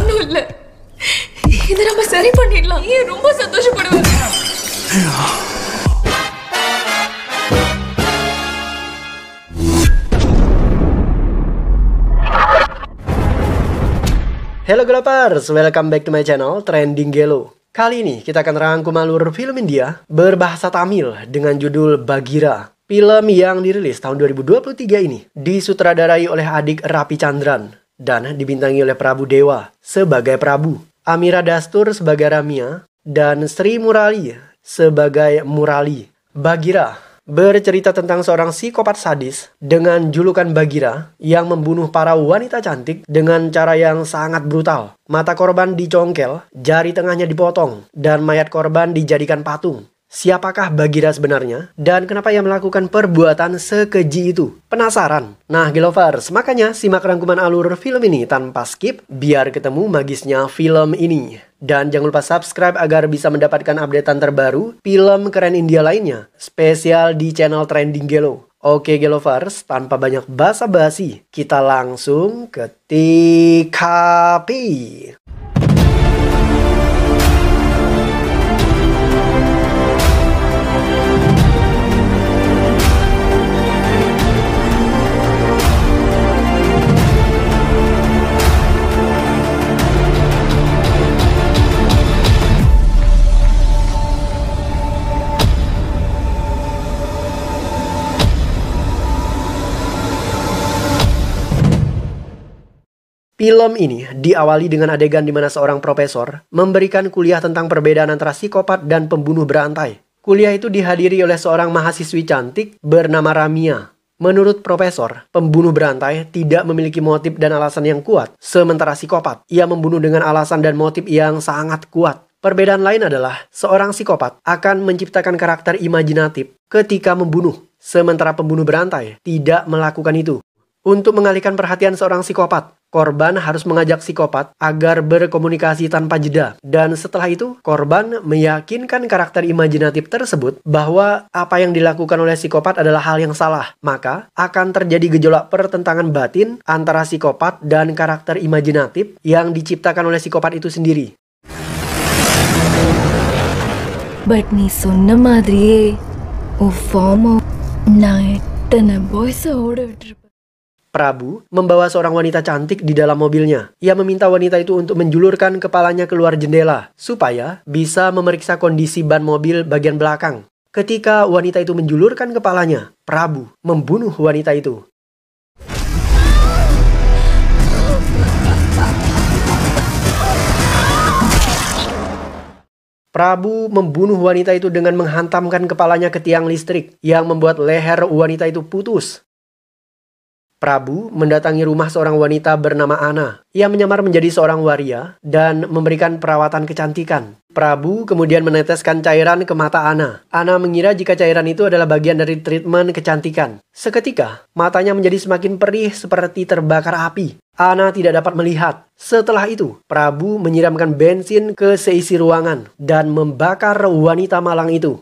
ஒண்ணும் இல்ல. இத நம்ம சரி பண்ணிடலாம். நீ ரொம்ப சந்தோஷப்படுவ. Hello Gelapers, welcome back to my channel Trending Gelo. Kali ini kita akan rangkum alur film India berbahasa Tamil dengan judul Bagheera. Film yang dirilis tahun 2023 ini disutradarai oleh adik Rapi Chandran dan dibintangi oleh Prabu Dewa sebagai Prabu, Amira Dastur sebagai Ramya, dan Sri Murali sebagai Murali. Bagheera bercerita tentang seorang psikopat sadis dengan julukan Bagheera yang membunuh para wanita cantik dengan cara yang sangat brutal. Mata korban dicongkel, jari tengahnya dipotong, dan mayat korban dijadikan patung. Siapakah Bagheera sebenarnya? Dan kenapa ia melakukan perbuatan sekeji itu? Penasaran? Nah, Gelovers, makanya simak rangkuman alur film ini tanpa skip biar ketemu magisnya film ini. Dan jangan lupa subscribe agar bisa mendapatkan updatean terbaru film keren India lainnya, spesial di channel Trending Gelo. Oke Gelovers, tanpa banyak basa-basi, kita langsung ke TKP. Film ini diawali dengan adegan di mana seorang profesor memberikan kuliah tentang perbedaan antara psikopat dan pembunuh berantai. Kuliah itu dihadiri oleh seorang mahasiswi cantik bernama Ramya. Menurut profesor, pembunuh berantai tidak memiliki motif dan alasan yang kuat, sementara psikopat ia membunuh dengan alasan dan motif yang sangat kuat. Perbedaan lain adalah seorang psikopat akan menciptakan karakter imajinatif ketika membunuh, sementara pembunuh berantai tidak melakukan itu. Untuk mengalihkan perhatian seorang psikopat, korban harus mengajak psikopat agar berkomunikasi tanpa jeda. Dan setelah itu, korban meyakinkan karakter imajinatif tersebut bahwa apa yang dilakukan oleh psikopat adalah hal yang salah. Maka, akan terjadi gejolak pertentangan batin antara psikopat dan karakter imajinatif yang diciptakan oleh psikopat itu sendiri. But நீ சொன்ன மாதிரியே உன் ஃபார்ம் நான் எத்தனை பாய்ஸை ஓட விட்டுருப்பேன். Prabu membawa seorang wanita cantik di dalam mobilnya. Ia meminta wanita itu untuk menjulurkan kepalanya keluar jendela supaya bisa memeriksa kondisi ban mobil bagian belakang. Ketika wanita itu menjulurkan kepalanya, Prabu membunuh wanita itu. Prabu membunuh wanita itu dengan menghantamkan kepalanya ke tiang listrik yang membuat leher wanita itu putus. Prabu mendatangi rumah seorang wanita bernama Anna. Ia menyamar menjadi seorang waria dan memberikan perawatan kecantikan. Prabu kemudian meneteskan cairan ke mata Anna. Anna mengira jika cairan itu adalah bagian dari treatment kecantikan. Seketika, matanya menjadi semakin perih seperti terbakar api. Anna tidak dapat melihat. Setelah itu, Prabu menyiramkan bensin ke seisi ruangan dan membakar wanita malang itu.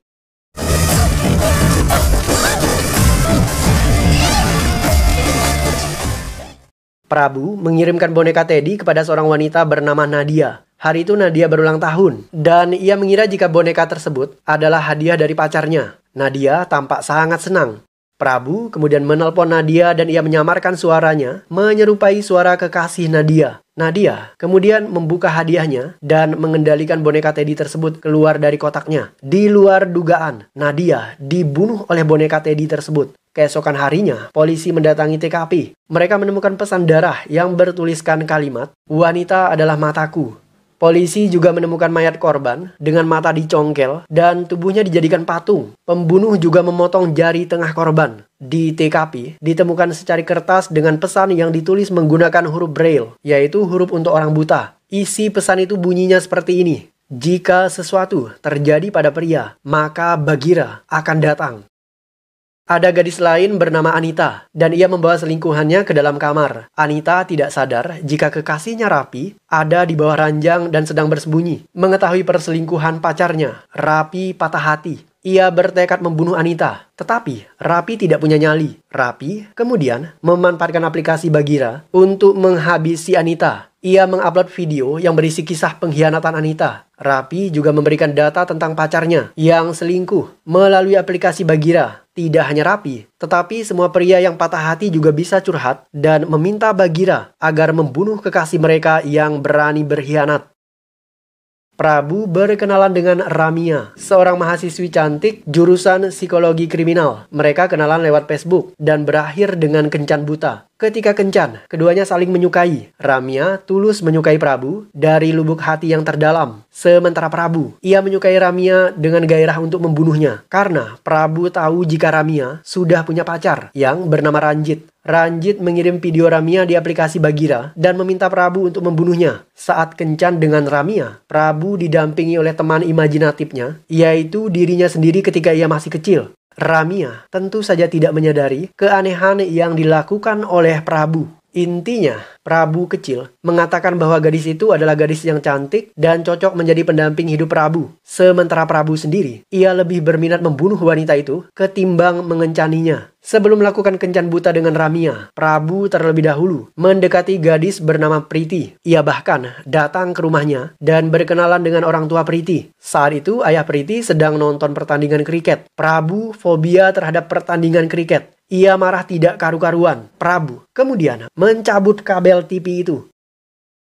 Prabu mengirimkan boneka Teddy kepada seorang wanita bernama Nadia. Hari itu Nadia berulang tahun, dan ia mengira jika boneka tersebut adalah hadiah dari pacarnya. Nadia tampak sangat senang. Prabu kemudian menelpon Nadia dan ia menyamarkan suaranya menyerupai suara kekasih Nadia. Nadia kemudian membuka hadiahnya dan mengendalikan boneka Teddy tersebut keluar dari kotaknya. Di luar dugaan, Nadia dibunuh oleh boneka Teddy tersebut. Keesokan harinya, polisi mendatangi TKP. Mereka menemukan pesan darah yang bertuliskan kalimat, "Wanita adalah mataku." Polisi juga menemukan mayat korban dengan mata dicongkel dan tubuhnya dijadikan patung. Pembunuh juga memotong jari tengah korban. Di TKP ditemukan secari kertas dengan pesan yang ditulis menggunakan huruf Braille, yaitu huruf untuk orang buta. Isi pesan itu bunyinya seperti ini. Jika sesuatu terjadi pada pria, maka Bagheera akan datang. Ada gadis lain bernama Anita, dan ia membawa selingkuhannya ke dalam kamar. Anita tidak sadar jika kekasihnya Rapi ada di bawah ranjang dan sedang bersembunyi. Mengetahui perselingkuhan pacarnya, Rapi patah hati. Ia bertekad membunuh Anita. Tetapi Rapi tidak punya nyali. Rapi kemudian memanfaatkan aplikasi Bagheera untuk menghabisi Anita. Ia mengupload video yang berisi kisah pengkhianatan Anita. Rapi juga memberikan data tentang pacarnya yang selingkuh melalui aplikasi Bagheera. Tidak hanya Rapi, tetapi semua pria yang patah hati juga bisa curhat dan meminta Bagheera agar membunuh kekasih mereka yang berani berkhianat. Prabu berkenalan dengan Ramia, seorang mahasiswi cantik jurusan psikologi kriminal. Mereka kenalan lewat Facebook dan berakhir dengan kencan buta. Ketika kencan, keduanya saling menyukai. Ramia tulus menyukai Prabu dari lubuk hati yang terdalam. Sementara Prabu, ia menyukai Ramia dengan gairah untuk membunuhnya. Karena Prabu tahu jika Ramia sudah punya pacar yang bernama Ranjit. Ranjit mengirim video Ramia di aplikasi Bagheera dan meminta Prabu untuk membunuhnya. Saat kencan dengan Ramia, Prabu didampingi oleh teman imajinatifnya, yaitu dirinya sendiri ketika ia masih kecil. Ramia tentu saja tidak menyadari keanehan yang dilakukan oleh Prabu. Intinya, Prabu kecil mengatakan bahwa gadis itu adalah gadis yang cantik dan cocok menjadi pendamping hidup Prabu. Sementara Prabu sendiri, ia lebih berminat membunuh wanita itu ketimbang mengencaninya. Sebelum melakukan kencan buta dengan Ramia, Prabu terlebih dahulu mendekati gadis bernama Priti. Ia bahkan datang ke rumahnya dan berkenalan dengan orang tua Priti. Saat itu ayah Priti sedang nonton pertandingan kriket. Prabu fobia terhadap pertandingan kriket. Ia marah tidak karu-karuan. Prabu kemudian mencabut kabel TV itu.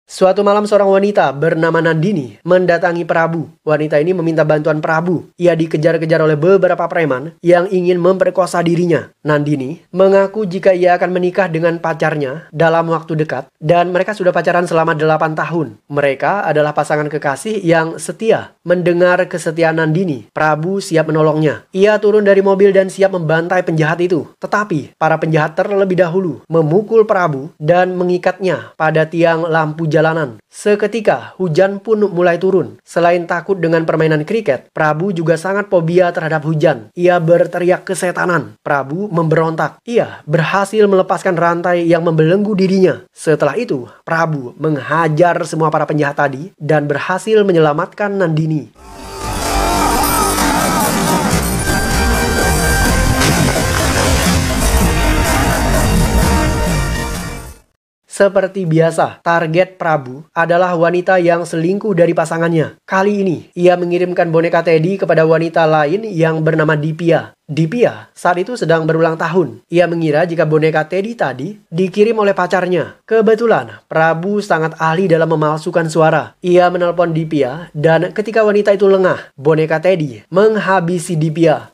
Suatu malam seorang wanita bernama Nandini mendatangi Prabu. Wanita ini meminta bantuan Prabu. Ia dikejar-kejar oleh beberapa preman yang ingin memperkosa dirinya. Nandini mengaku jika ia akan menikah dengan pacarnya dalam waktu dekat dan mereka sudah pacaran selama 8 tahun. Mereka adalah pasangan kekasih yang setia. Mendengar kesetiaan Nandini, Prabu siap menolongnya. Ia turun dari mobil dan siap membantai penjahat itu. Tetapi para penjahat terlebih dahulu memukul Prabu dan mengikatnya pada tiang lampu jalanan. Seketika hujan pun mulai turun. Selain takut dengan permainan kriket, Prabu juga sangat fobia terhadap hujan. Ia berteriak kesetanan. Prabu memberontak. Ia berhasil melepaskan rantai yang membelenggu dirinya. Setelah itu, Prabu menghajar semua para penjahat tadi dan berhasil menyelamatkan Nandini. Seperti biasa, target Prabu adalah wanita yang selingkuh dari pasangannya. Kali ini, ia mengirimkan boneka Teddy kepada wanita lain yang bernama Dipia. Dipia saat itu sedang berulang tahun. Ia mengira jika boneka Teddy tadi dikirim oleh pacarnya. Kebetulan, Prabu sangat ahli dalam memalsukan suara. Ia menelpon Dipia dan ketika wanita itu lengah, boneka Teddy menghabisi Dipia.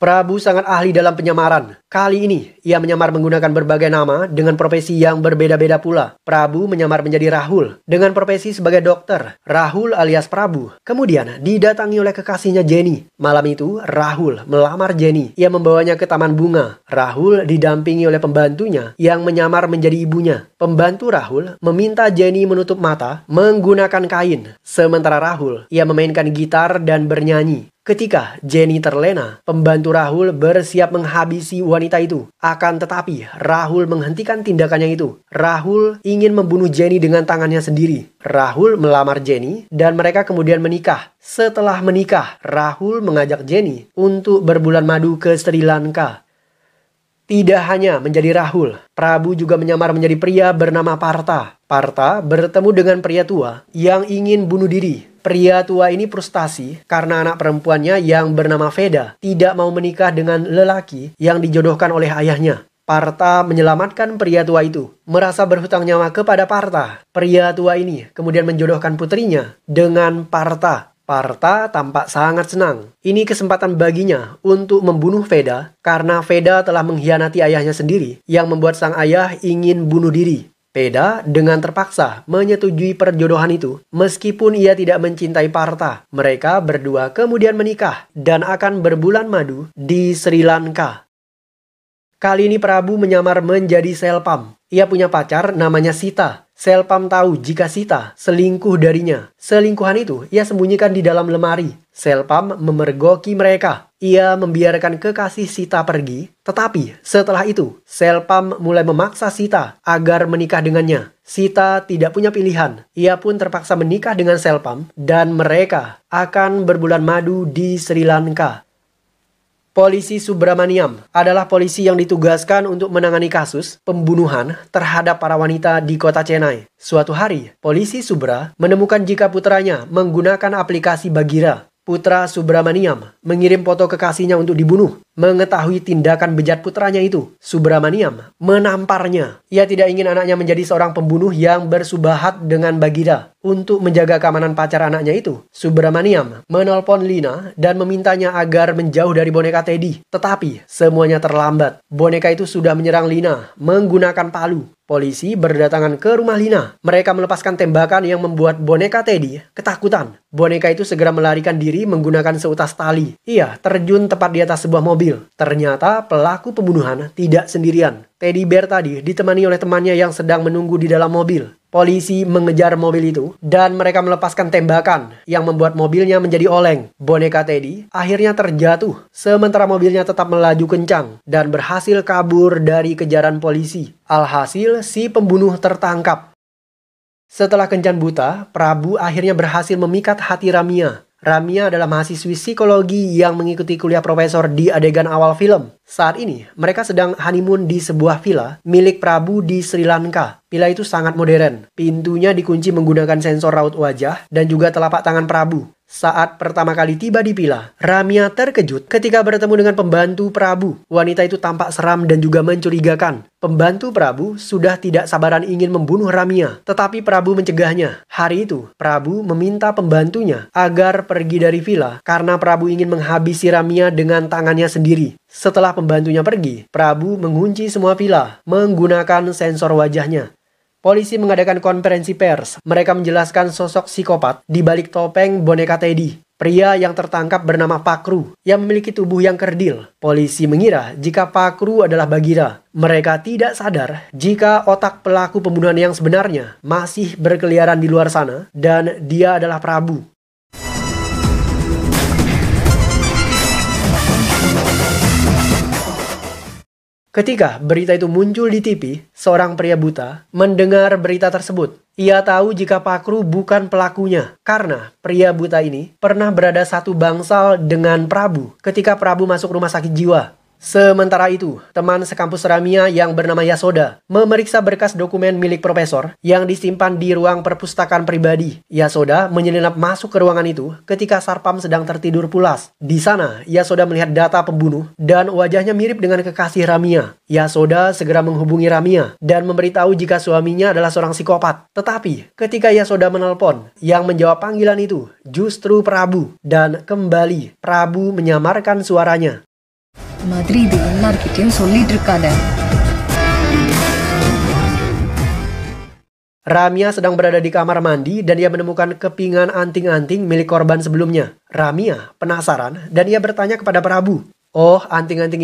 Prabu sangat ahli dalam penyamaran. Kali ini, ia menyamar menggunakan berbagai nama dengan profesi yang berbeda-beda pula. Prabu menyamar menjadi Rahul dengan profesi sebagai dokter. Rahul alias Prabu kemudian didatangi oleh kekasihnya Jenny. Malam itu, Rahul melamar Jenny. Ia membawanya ke taman bunga. Rahul didampingi oleh pembantunya yang menyamar menjadi ibunya. Pembantu Rahul meminta Jenny menutup mata menggunakan kain. Sementara Rahul, ia memainkan gitar dan bernyanyi. Ketika Jenny terlena, pembantu Rahul bersiap menghabisi wanita itu. Akan tetapi, Rahul menghentikan tindakannya itu. Rahul ingin membunuh Jenny dengan tangannya sendiri. Rahul melamar Jenny dan mereka kemudian menikah. Setelah menikah, Rahul mengajak Jenny untuk berbulan madu ke Sri Lanka. Tidak hanya menjadi Rahul, Prabu juga menyamar menjadi pria bernama Partha. Partha bertemu dengan pria tua yang ingin bunuh diri. Pria tua ini frustasi karena anak perempuannya yang bernama Veda tidak mau menikah dengan lelaki yang dijodohkan oleh ayahnya. Partha menyelamatkan pria tua itu. Merasa berhutang nyawa kepada Partha, pria tua ini kemudian menjodohkan putrinya dengan Partha. Partha tampak sangat senang. Ini kesempatan baginya untuk membunuh Veda karena Veda telah mengkhianati ayahnya sendiri yang membuat sang ayah ingin bunuh diri. Veda dengan terpaksa menyetujui perjodohan itu meskipun ia tidak mencintai Partha. Mereka berdua kemudian menikah dan akan berbulan madu di Sri Lanka. Kali ini Prabu menyamar menjadi Selpam. Ia punya pacar namanya Sita. Selpam tahu jika Sita selingkuh darinya. Selingkuhan itu ia sembunyikan di dalam lemari. Selpam memergoki mereka. Ia membiarkan kekasih Sita pergi. Tetapi setelah itu, Selpam mulai memaksa Sita agar menikah dengannya. Sita tidak punya pilihan. Ia pun terpaksa menikah dengan Selpam dan mereka akan berbulan madu di Sri Lanka. Polisi Subramaniam adalah polisi yang ditugaskan untuk menangani kasus pembunuhan terhadap para wanita di kota Chennai. Suatu hari, polisi Subra menemukan jika putranya menggunakan aplikasi Bagheera. Putra Subramaniam mengirim foto kekasihnya untuk dibunuh. Mengetahui tindakan bejat putranya itu, Subramaniam menamparnya. Ia tidak ingin anaknya menjadi seorang pembunuh yang bersubahat dengan Bagheera. Untuk menjaga keamanan pacar anaknya itu, Subramaniam menelpon Lina dan memintanya agar menjauh dari boneka Teddy. Tetapi semuanya terlambat. Boneka itu sudah menyerang Lina menggunakan palu. Polisi berdatangan ke rumah Lina. Mereka melepaskan tembakan yang membuat boneka Teddy ketakutan. Boneka itu segera melarikan diri menggunakan seutas tali. Ia terjun tepat di atas sebuah mobil. Ternyata pelaku pembunuhan tidak sendirian. Teddy Bear tadi ditemani oleh temannya yang sedang menunggu di dalam mobil. Polisi mengejar mobil itu dan mereka melepaskan tembakan yang membuat mobilnya menjadi oleng. Boneka Teddy akhirnya terjatuh sementara mobilnya tetap melaju kencang dan berhasil kabur dari kejaran polisi. Alhasil si pembunuh tertangkap. Setelah kencan buta, Prabu akhirnya berhasil memikat hati Ramya. Ramya adalah mahasiswi psikologi yang mengikuti kuliah profesor di adegan awal film. Saat ini, mereka sedang honeymoon di sebuah villa milik Prabu di Sri Lanka. Villa itu sangat modern. Pintunya dikunci menggunakan sensor raut wajah dan juga telapak tangan Prabu. Saat pertama kali tiba di villa, Ramya terkejut ketika bertemu dengan pembantu Prabu. Wanita itu tampak seram dan juga mencurigakan. Pembantu Prabu sudah tidak sabaran ingin membunuh Ramya, tetapi Prabu mencegahnya. Hari itu, Prabu meminta pembantunya agar pergi dari villa karena Prabu ingin menghabisi Ramya dengan tangannya sendiri. Setelah pembantunya pergi, Prabu mengunci semua villa menggunakan sensor wajahnya. Polisi mengadakan konferensi pers. Mereka menjelaskan sosok psikopat di balik topeng boneka Teddy. Pria yang tertangkap bernama Pakru yang memiliki tubuh yang kerdil. Polisi mengira jika Pakru adalah Bagheera. Mereka tidak sadar jika otak pelaku pembunuhan yang sebenarnya masih berkeliaran di luar sana dan dia adalah Prabu. Ketika berita itu muncul di TV, seorang pria buta mendengar berita tersebut. Ia tahu jika Pakru bukan pelakunya, karena pria buta ini pernah berada satu bangsal dengan Prabu ketika Prabu masuk rumah sakit jiwa. Sementara itu, teman sekampus Ramya yang bernama Yasoda memeriksa berkas dokumen milik profesor yang disimpan di ruang perpustakaan pribadi. Yasoda menyelinap masuk ke ruangan itu ketika Sarpam sedang tertidur pulas. Di sana, Yasoda melihat data pembunuh dan wajahnya mirip dengan kekasih Ramya. Yasoda segera menghubungi Ramya dan memberitahu jika suaminya adalah seorang psikopat. Tetapi, ketika Yasoda menelpon, yang menjawab panggilan itu justru Prabu. Dan kembali, Prabu menyamarkan suaranya. மாதிரி இது எல்லார்கிட்டயும் சொல்லிட்டு இருக்காத. Ramya sedang berada di kamar mandi dan ia menemukan kepingan anting-anting milik korban sebelumnya. Ramya penasaran dan ia bertanya kepada Prabu. "Oh, anting-anting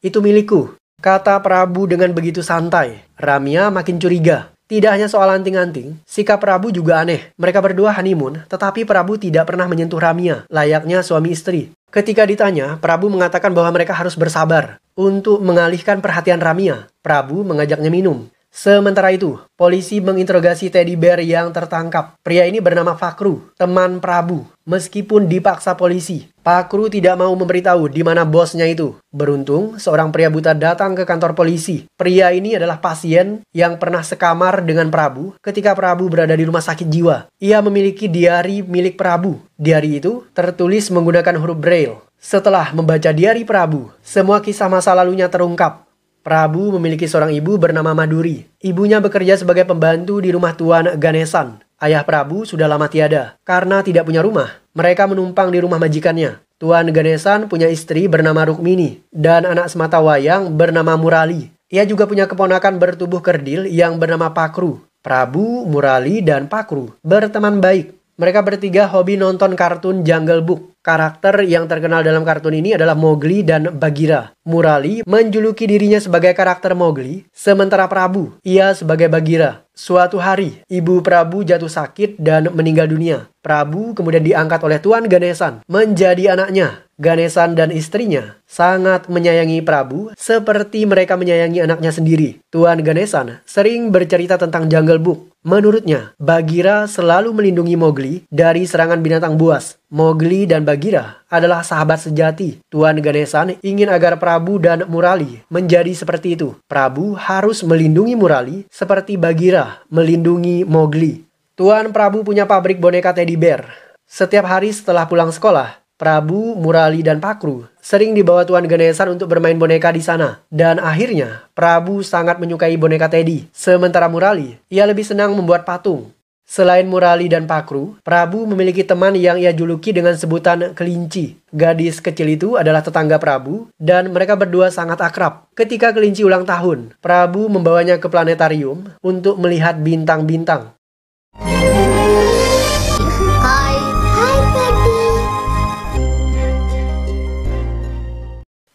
itu milikku," kata Prabu dengan begitu santai. Ramya makin curiga. Tidak hanya soal anting-anting, sikap Prabu juga aneh. Mereka berdua honeymoon, tetapi Prabu tidak pernah menyentuh Ramya, layaknya suami istri. Ketika ditanya, Prabu mengatakan bahwa mereka harus bersabar. Untuk mengalihkan perhatian Ramya, Prabu mengajaknya minum. Sementara itu, polisi menginterogasi Teddy Bear yang tertangkap. Pria ini bernama Pakru, teman Prabu. Meskipun dipaksa polisi, Pakru tidak mau memberitahu di mana bosnya itu. Beruntung, seorang pria buta datang ke kantor polisi. Pria ini adalah pasien yang pernah sekamar dengan Prabu ketika Prabu berada di rumah sakit jiwa. Ia memiliki diari milik Prabu. Diari itu tertulis menggunakan huruf Braille. Setelah membaca diari Prabu, semua kisah masa lalunya terungkap. Prabu memiliki seorang ibu bernama Maduri. Ibunya bekerja sebagai pembantu di rumah Tuan Ganesan. Ayah Prabu sudah lama tiada. Karena tidak punya rumah, mereka menumpang di rumah majikannya. Tuan Ganesan punya istri bernama Rukmini dan anak sematawayang bernama Murali. Ia juga punya keponakan bertubuh kerdil yang bernama Pakru. Prabu, Murali, dan Pakru berteman baik. Mereka bertiga hobi nonton kartun Jungle Book. Karakter yang terkenal dalam kartun ini adalah Mowgli dan Bagheera. Murali menjuluki dirinya sebagai karakter Mowgli, sementara Prabu, ia sebagai Bagheera. Suatu hari, ibu Prabu jatuh sakit dan meninggal dunia. Prabu kemudian diangkat oleh Tuan Ganesan menjadi anaknya. Ganesan dan istrinya sangat menyayangi Prabu seperti mereka menyayangi anaknya sendiri. Tuan Ganesan sering bercerita tentang Jungle Book. Menurutnya, Bagheera selalu melindungi Mowgli dari serangan binatang buas. Mowgli dan Bagheera adalah sahabat sejati. Tuan Ganesan ingin agar Prabu dan Murali menjadi seperti itu. Prabu harus melindungi Murali seperti Bagheera melindungi Mowgli. Tuan Prabu punya pabrik boneka teddy bear. Setiap hari setelah pulang sekolah, Prabu, Murali, dan Pakru sering dibawa Tuan Ganesan untuk bermain boneka di sana. Dan akhirnya, Prabu sangat menyukai boneka Teddy. Sementara Murali, ia lebih senang membuat patung. Selain Murali dan Pakru, Prabu memiliki teman yang ia juluki dengan sebutan Kelinci. Gadis kecil itu adalah tetangga Prabu, dan mereka berdua sangat akrab. Ketika Kelinci ulang tahun, Prabu membawanya ke planetarium untuk melihat bintang-bintang.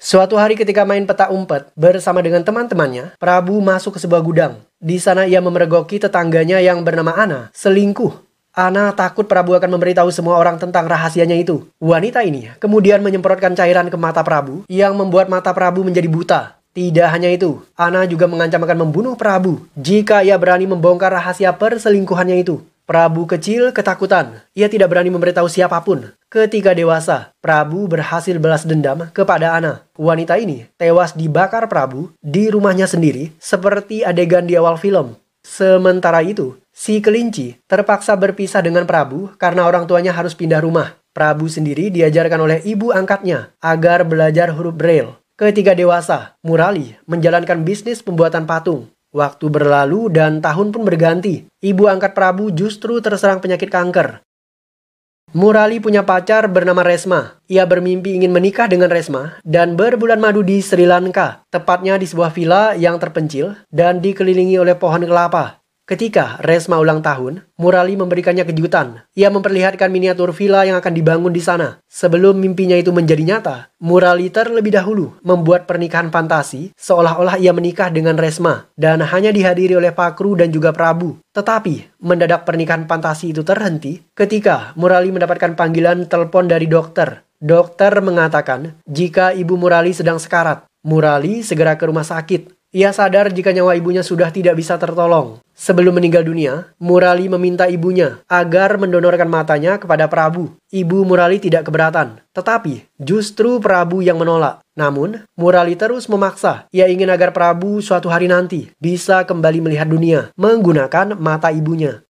Suatu hari ketika main petak umpet bersama dengan teman-temannya, Prabu masuk ke sebuah gudang. Di sana ia memergoki tetangganya yang bernama Ana, selingkuh. Ana takut Prabu akan memberitahu semua orang tentang rahasianya itu. Wanita ini kemudian menyemprotkan cairan ke mata Prabu yang membuat mata Prabu menjadi buta. Tidak hanya itu, Ana juga mengancam akan membunuh Prabu jika ia berani membongkar rahasia perselingkuhannya itu. Prabu kecil ketakutan. Ia tidak berani memberitahu siapapun. Ketika dewasa, Prabu berhasil balas dendam kepada Ana. Wanita ini tewas dibakar Prabu di rumahnya sendiri seperti adegan di awal film. Sementara itu, si Kelinci terpaksa berpisah dengan Prabu karena orang tuanya harus pindah rumah. Prabu sendiri diajarkan oleh ibu angkatnya agar belajar huruf Braille. Ketika dewasa, Murali menjalankan bisnis pembuatan patung. Waktu berlalu dan tahun pun berganti. Ibu angkat Prabu justru terserang penyakit kanker. Murali punya pacar bernama Resma. Ia bermimpi ingin menikah dengan Resma dan berbulan madu di Sri Lanka. Tepatnya di sebuah villa yang terpencil dan dikelilingi oleh pohon kelapa. Ketika Resma ulang tahun, Murali memberikannya kejutan. Ia memperlihatkan miniatur villa yang akan dibangun di sana. Sebelum mimpinya itu menjadi nyata, Murali terlebih dahulu membuat pernikahan fantasi seolah-olah ia menikah dengan Resma dan hanya dihadiri oleh Pakru dan juga Prabu. Tetapi, mendadak pernikahan fantasi itu terhenti ketika Murali mendapatkan panggilan telepon dari dokter. Dokter mengatakan jika ibu Murali sedang sekarat. Murali segera ke rumah sakit. Ia sadar jika nyawa ibunya sudah tidak bisa tertolong. Sebelum meninggal dunia, Murali meminta ibunya agar mendonorkan matanya kepada Prabu. Ibu Murali tidak keberatan, tetapi justru Prabu yang menolak. Namun, Murali terus memaksa. Ia ingin agar Prabu suatu hari nanti bisa kembali melihat dunia menggunakan mata ibunya.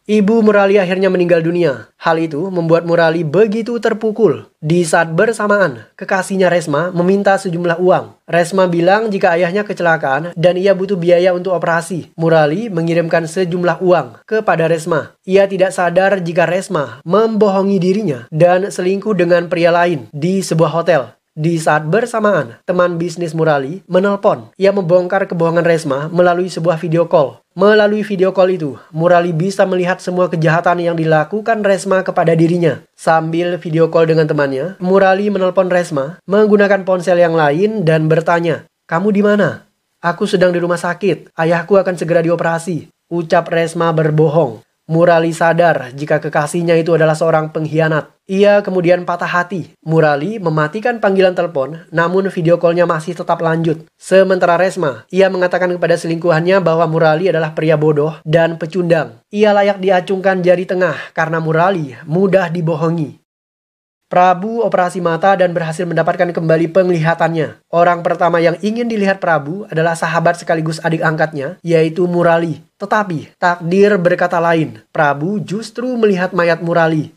Ibu Murali akhirnya meninggal dunia. Hal itu membuat Murali begitu terpukul. Di saat bersamaan, kekasihnya Resma meminta sejumlah uang. Resma bilang jika ayahnya kecelakaan dan ia butuh biaya untuk operasi. Murali mengirimkan sejumlah uang kepada Resma. Ia tidak sadar jika Resma membohongi dirinya dan selingkuh dengan pria lain di sebuah hotel. Di saat bersamaan, teman bisnis Murali menelpon. Ia membongkar kebohongan Resma melalui sebuah video call. Melalui video call itu, Murali bisa melihat semua kejahatan yang dilakukan Resma kepada dirinya. Sambil video call dengan temannya, Murali menelpon Resma menggunakan ponsel yang lain dan bertanya, "Kamu di mana?" "Aku sedang di rumah sakit. Ayahku akan segera dioperasi," ucap Resma berbohong. Murali sadar jika kekasihnya itu adalah seorang pengkhianat. Ia kemudian patah hati. Murali mematikan panggilan telepon, namun video call-nya masih tetap lanjut. Sementara Resma, ia mengatakan kepada selingkuhannya bahwa Murali adalah pria bodoh dan pecundang. Ia layak diacungkan jari tengah karena Murali mudah dibohongi. Prabu operasi mata dan berhasil mendapatkan kembali penglihatannya. Orang pertama yang ingin dilihat Prabu adalah sahabat sekaligus adik angkatnya, yaitu Murali. Tetapi, takdir berkata lain. Prabu justru melihat mayat Murali.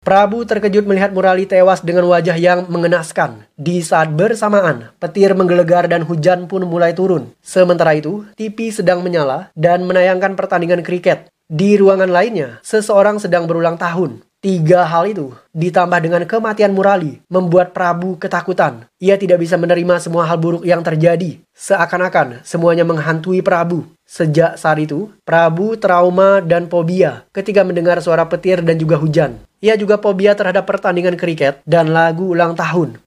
Prabu terkejut melihat Murali tewas dengan wajah yang mengenaskan. Di saat bersamaan, petir menggelegar dan hujan pun mulai turun. Sementara itu, TV sedang menyala dan menayangkan pertandingan kriket. Di ruangan lainnya, seseorang sedang berulang tahun. Tiga hal itu, ditambah dengan kematian Murali, membuat Prabu ketakutan. Ia tidak bisa menerima semua hal buruk yang terjadi. Seakan-akan semuanya menghantui Prabu. Sejak saat itu, Prabu trauma dan fobia ketika mendengar suara petir dan juga hujan. Ia juga fobia terhadap pertandingan kriket dan lagu ulang tahun.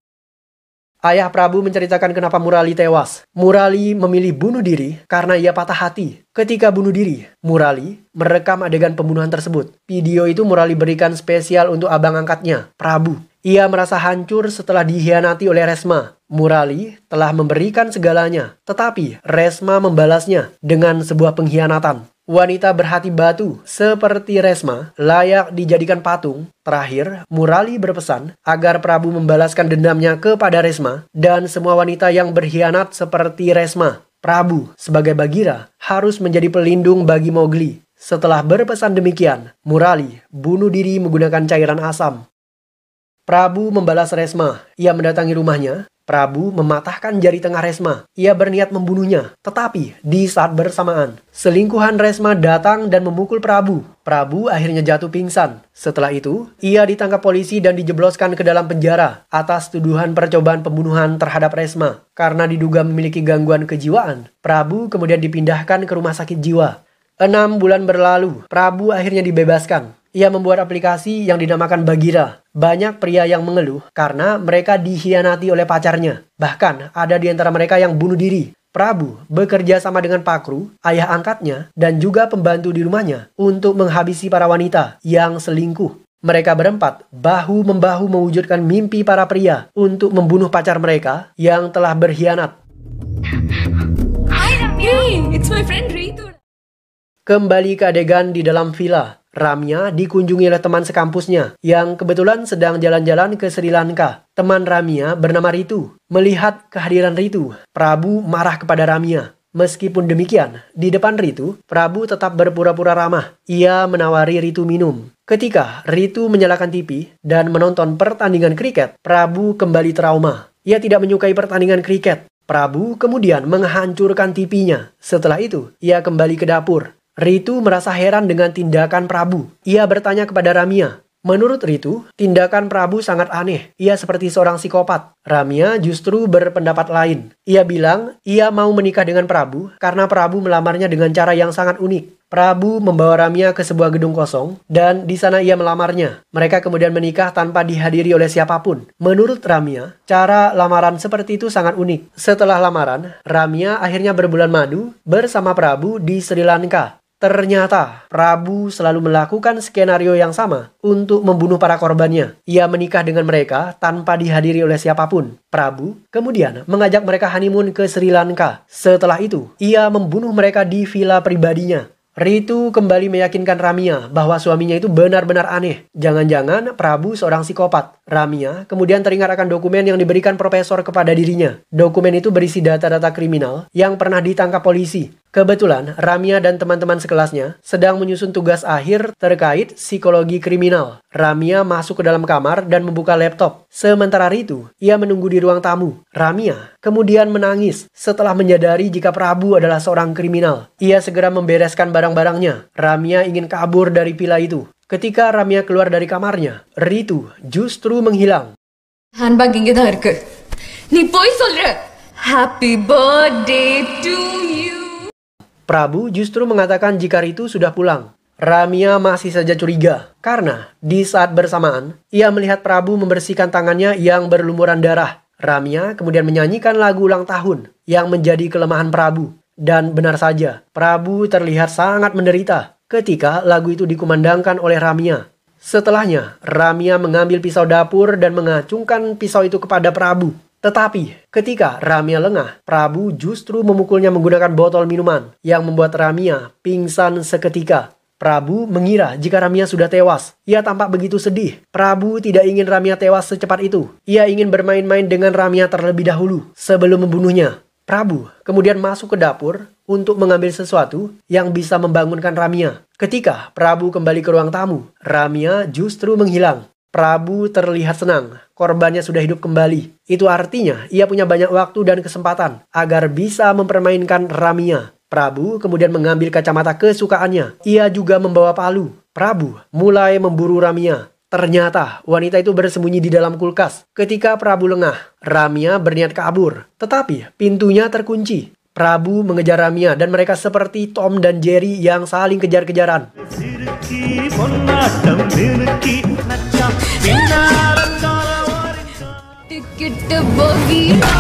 Ayah Prabu menceritakan kenapa Murali tewas. Murali memilih bunuh diri karena ia patah hati. Ketika bunuh diri, Murali merekam adegan pembunuhan tersebut. Video itu Murali berikan spesial untuk abang angkatnya, Prabu. Ia merasa hancur setelah dikhianati oleh Resma. Murali telah memberikan segalanya, tetapi Resma membalasnya dengan sebuah pengkhianatan. Wanita berhati batu seperti Resma layak dijadikan patung. Terakhir, Murali berpesan agar Prabu membalaskan dendamnya kepada Resma dan semua wanita yang berkhianat seperti Resma. Prabu, sebagai Bagheera, harus menjadi pelindung bagi Mowgli. Setelah berpesan demikian, Murali bunuh diri menggunakan cairan asam. Prabu membalas Resma. Ia mendatangi rumahnya. Prabu mematahkan jari tengah Resma. Ia berniat membunuhnya. Tetapi di saat bersamaan, selingkuhan Resma datang dan memukul Prabu. Prabu akhirnya jatuh pingsan. Setelah itu, ia ditangkap polisi dan dijebloskan ke dalam penjara atas tuduhan percobaan pembunuhan terhadap Resma. Karena diduga memiliki gangguan kejiwaan, Prabu kemudian dipindahkan ke rumah sakit jiwa. 6 bulan berlalu, Prabu akhirnya dibebaskan. Ia membuat aplikasi yang dinamakan Bagheera. Banyak pria yang mengeluh karena mereka dikhianati oleh pacarnya. Bahkan ada di antara mereka yang bunuh diri. Prabu bekerja sama dengan Pakru, ayah angkatnya, dan juga pembantu di rumahnya untuk menghabisi para wanita yang selingkuh. Mereka berempat bahu-membahu mewujudkan mimpi para pria untuk membunuh pacar mereka yang telah berkhianat. Hey, it's my friend Ritu. Kembali ke adegan di dalam villa. Ramya dikunjungi oleh teman sekampusnya yang kebetulan sedang jalan-jalan ke Sri Lanka. Teman Ramya bernama Ritu. Melihat kehadiran Ritu, Prabu marah kepada Ramya. Meskipun demikian, di depan Ritu, Prabu tetap berpura-pura ramah. Ia menawari Ritu minum. Ketika Ritu menyalakan TV dan menonton pertandingan kriket, Prabu kembali trauma. Ia tidak menyukai pertandingan kriket. Prabu kemudian menghancurkan TV-nya. Setelah itu, ia kembali ke dapur. Ritu merasa heran dengan tindakan Prabu. Ia bertanya kepada Ramya. Menurut Ritu, tindakan Prabu sangat aneh. Ia seperti seorang psikopat. Ramya justru berpendapat lain. Ia bilang ia mau menikah dengan Prabu karena Prabu melamarnya dengan cara yang sangat unik. Prabu membawa Ramya ke sebuah gedung kosong dan di sana ia melamarnya. Mereka kemudian menikah tanpa dihadiri oleh siapapun. Menurut Ramya, cara lamaran seperti itu sangat unik. Setelah lamaran, Ramya akhirnya berbulan madu bersama Prabu di Sri Lanka. Ternyata, Prabu selalu melakukan skenario yang sama untuk membunuh para korbannya. Ia menikah dengan mereka tanpa dihadiri oleh siapapun. Prabu kemudian mengajak mereka honeymoon ke Sri Lanka. Setelah itu, ia membunuh mereka di villa pribadinya. Ritu kembali meyakinkan Ramya bahwa suaminya itu benar-benar aneh. Jangan-jangan Prabu seorang psikopat. Ramya kemudian teringat akan dokumen yang diberikan profesor kepada dirinya. Dokumen itu berisi data-data kriminal yang pernah ditangkap polisi. Kebetulan, Ramya dan teman-teman sekelasnya sedang menyusun tugas akhir terkait psikologi kriminal. Ramya masuk ke dalam kamar dan membuka laptop. Sementara itu, ia menunggu di ruang tamu. Ramya kemudian menangis setelah menyadari jika Prabu adalah seorang kriminal. Ia segera membereskan barang-barangnya. Ramya ingin kabur dari villa itu. Ketika Ramya keluar dari kamarnya, Ritu justru menghilang. Handbag inge தான் இருக்கு. நீ போய் சொல்ற. Happy birthday to you. Prabu justru mengatakan jika Ritu sudah pulang. Ramya masih saja curiga karena di saat bersamaan ia melihat Prabu membersihkan tangannya yang berlumuran darah. Ramya kemudian menyanyikan lagu ulang tahun yang menjadi kelemahan Prabu. Dan benar saja, Prabu terlihat sangat menderita ketika lagu itu dikumandangkan oleh Ramya. Setelahnya, Ramya mengambil pisau dapur dan mengacungkan pisau itu kepada Prabu. Tetapi ketika Ramya lengah, Prabu justru memukulnya menggunakan botol minuman yang membuat Ramya pingsan seketika. Prabu mengira jika Ramya sudah tewas. Ia tampak begitu sedih. Prabu tidak ingin Ramya tewas secepat itu. Ia ingin bermain-main dengan Ramya terlebih dahulu sebelum membunuhnya. Prabu kemudian masuk ke dapur untuk mengambil sesuatu yang bisa membangunkan Ramya. Ketika Prabu kembali ke ruang tamu, Ramya justru menghilang. Prabu terlihat senang, korbannya sudah hidup kembali. Itu artinya ia punya banyak waktu dan kesempatan agar bisa mempermainkan Ramya. Prabu kemudian mengambil kacamata kesukaannya. Ia juga membawa palu. Prabu mulai memburu Ramya. Ternyata wanita itu bersembunyi di dalam kulkas. Ketika Prabu lengah, Ramia berniat kabur. Tetapi pintunya terkunci. Prabu mengejar Ramia dan mereka seperti Tom dan Jerry yang saling kejar-kejaran. Ticket Bagheera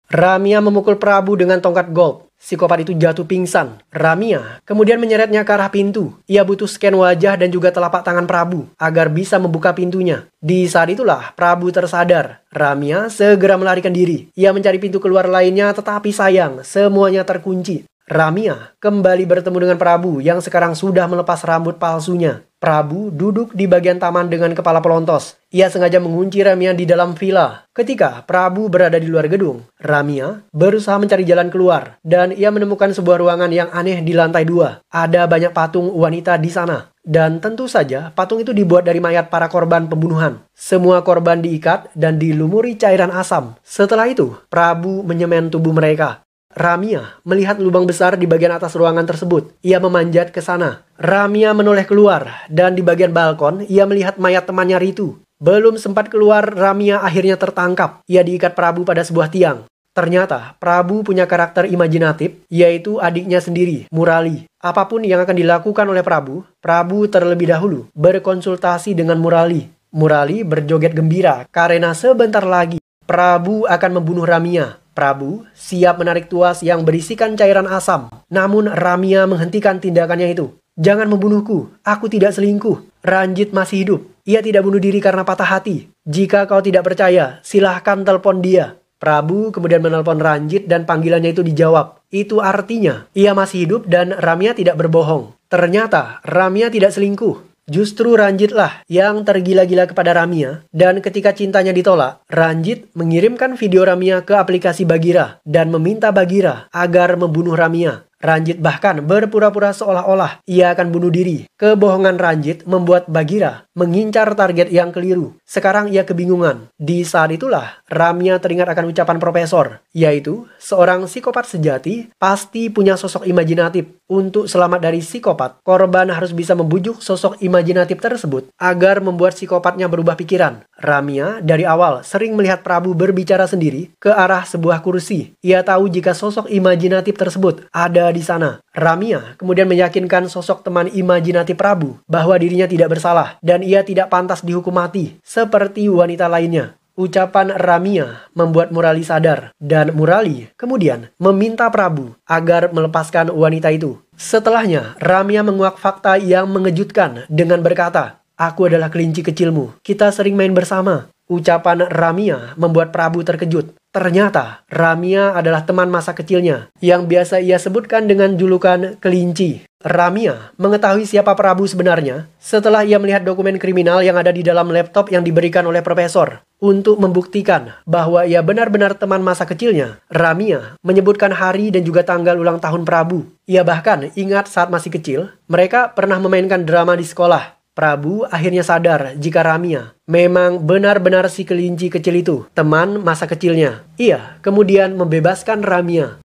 Ramia memukul Prabu dengan tongkat golf. Psikopat itu jatuh pingsan. Ramia kemudian menyeretnya ke arah pintu. Ia butuh scan wajah dan juga telapak tangan Prabu agar bisa membuka pintunya. Di saat itulah Prabu tersadar. Ramia segera melarikan diri. Ia mencari pintu keluar lainnya tetapi sayang, semuanya terkunci. Ramia kembali bertemu dengan Prabu yang sekarang sudah melepas rambut palsunya. Prabu duduk di bagian taman dengan kepala pelontos. Ia sengaja mengunci Ramia di dalam villa. Ketika Prabu berada di luar gedung, Ramia berusaha mencari jalan keluar dan ia menemukan sebuah ruangan yang aneh di lantai 2. Ada banyak patung wanita di sana. Dan tentu saja patung itu dibuat dari mayat para korban pembunuhan. Semua korban diikat dan dilumuri cairan asam. Setelah itu, Prabu menyemen tubuh mereka. Ramia melihat lubang besar di bagian atas ruangan tersebut. Ia memanjat ke sana. Ramia menoleh keluar dan di bagian balkon ia melihat mayat temannya Ritu. Belum sempat keluar, Ramia akhirnya tertangkap. Ia diikat Prabu pada sebuah tiang. Ternyata Prabu punya karakter imajinatif, yaitu adiknya sendiri, Murali. Apapun yang akan dilakukan oleh Prabu, Prabu terlebih dahulu berkonsultasi dengan Murali. Murali berjoget gembira karena sebentar lagi Prabu akan membunuh Ramia. Prabu siap menarik tuas yang berisikan cairan asam. Namun Ramia menghentikan tindakannya itu. Jangan membunuhku, aku tidak selingkuh. Ranjit masih hidup. Ia tidak bunuh diri karena patah hati. Jika kau tidak percaya, silahkan telepon dia. Prabu kemudian menelpon Ranjit dan panggilannya itu dijawab. Itu artinya ia masih hidup dan Ramia tidak berbohong. Ternyata Ramia tidak selingkuh. Justru Ranjitlah yang tergila-gila kepada Ramia, dan ketika cintanya ditolak, Ranjit mengirimkan video Ramia ke aplikasi Bagira dan meminta Bagira agar membunuh Ramia. Ranjit bahkan berpura-pura seolah-olah ia akan bunuh diri. Kebohongan Ranjit membuat Bagira mengincar target yang keliru. Sekarang ia kebingungan. Di saat itulah Ramia teringat akan ucapan profesor, yaitu seorang psikopat sejati pasti punya sosok imajinatif. Untuk selamat dari psikopat, korban harus bisa membujuk sosok imajinatif tersebut agar membuat psikopatnya berubah pikiran. Ramia dari awal sering melihat Prabu berbicara sendiri ke arah sebuah kursi. Ia tahu jika sosok imajinatif tersebut ada di sana. Ramia kemudian meyakinkan sosok teman imajinatif Prabu bahwa dirinya tidak bersalah dan ia tidak pantas dihukum mati seperti wanita lainnya. Ucapan Ramia membuat Murali sadar dan Murali kemudian meminta Prabu agar melepaskan wanita itu. Setelahnya, Ramia menguak fakta yang mengejutkan dengan berkata, "Aku adalah kelinci kecilmu. Kita sering main bersama." Ucapan Ramia membuat Prabu terkejut. Ternyata Ramia adalah teman masa kecilnya yang biasa ia sebutkan dengan julukan kelinci. Ramia mengetahui siapa Prabu sebenarnya setelah ia melihat dokumen kriminal yang ada di dalam laptop yang diberikan oleh profesor. Untuk membuktikan bahwa ia benar-benar teman masa kecilnya, Ramia menyebutkan hari dan juga tanggal ulang tahun Prabu. Ia bahkan ingat saat masih kecil, mereka pernah memainkan drama di sekolah. Prabu akhirnya sadar jika Ramia memang benar-benar si kelinci kecil itu, teman masa kecilnya. Ia kemudian membebaskan Ramia.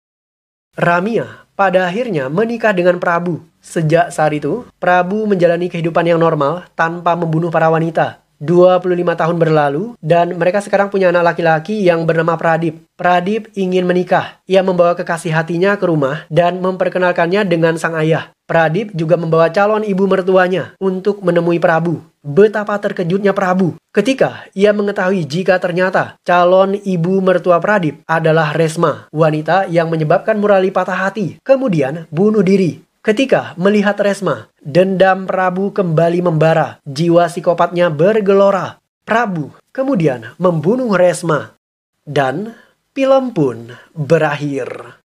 Ramia pada akhirnya menikah dengan Prabu. Sejak saat itu, Prabu menjalani kehidupan yang normal tanpa membunuh para wanita. 25 tahun berlalu dan mereka sekarang punya anak laki-laki yang bernama Pradip. Pradip ingin menikah. Ia membawa kekasih hatinya ke rumah dan memperkenalkannya dengan sang ayah. Pradip juga membawa calon ibu mertuanya untuk menemui Prabu. Betapa terkejutnya Prabu ketika ia mengetahui jika ternyata calon ibu mertua Pradip adalah Resma, wanita yang menyebabkan Murali patah hati, kemudian bunuh diri. Ketika melihat Resma, dendam Prabu kembali membara. Jiwa psikopatnya bergelora. Prabu kemudian membunuh Resma. Dan film pun berakhir.